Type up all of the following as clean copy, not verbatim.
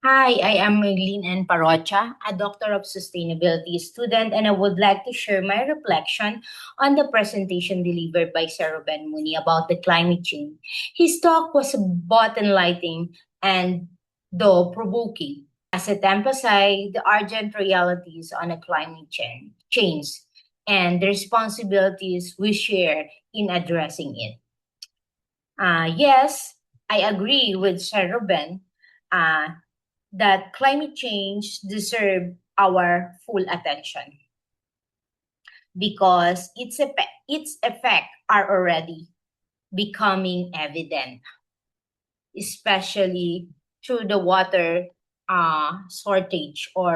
Hi, I am Maylene N. Parocha, a Doctor of Sustainability student, and I would like to share my reflection on the presentation delivered by Sir Ben Mooney about the climate change. His talk was both enlightening and though provoking, as it emphasized the urgent realities on a change and the responsibilities we share in addressing it. Yes, I agree with Sir Ruben. Uh, that climate change deserve our full attention because its effects are already becoming evident, especially through the water shortage and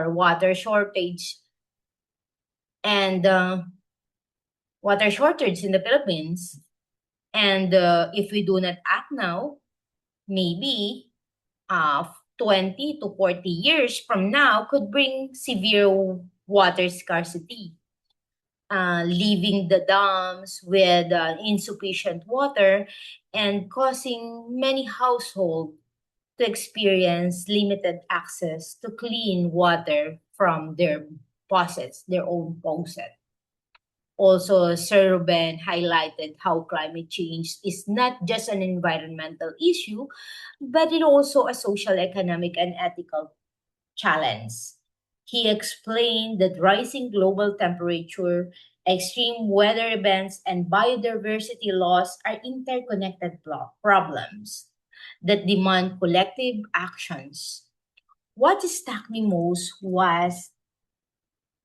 water shortage in the Philippines. And if we do not act now, maybe uh, 20 to 40 years from now could bring severe water scarcity, leaving the dams with insufficient water and causing many households to experience limited access to clean water from their own faucet. Also, Sir Ruben highlighted how climate change is not just an environmental issue, but it also a social, economic, and ethical challenge. He explained that rising global temperature, extreme weather events, and biodiversity loss are interconnected problems that demand collective actions. What struck me most was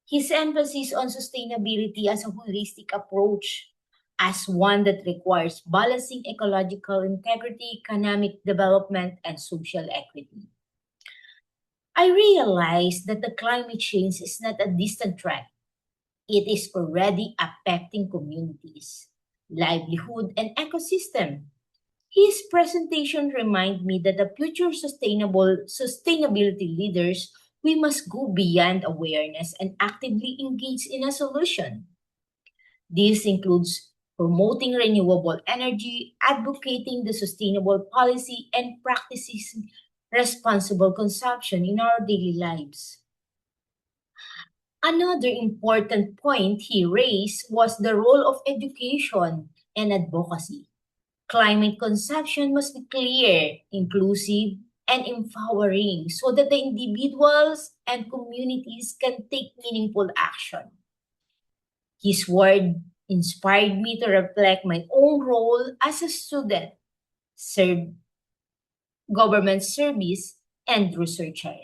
his emphasis on sustainability as a holistic approach, as one that requires balancing ecological integrity, economic development, and social equity. I realized that the climate change is not a distant threat. It is already affecting communities, livelihood, and ecosystem. His presentation reminded me that the future sustainability leaders, we must go beyond awareness and actively engage in a solution. This includes promoting renewable energy, advocating the sustainable policy, and practicing responsible consumption in our daily lives. Another important point he raised was the role of education and advocacy. Climate consumption must be clear, inclusive, and empowering so that the individuals and communities can take meaningful action. His word inspired me to reflect my own role as a student, serve government service, and researcher.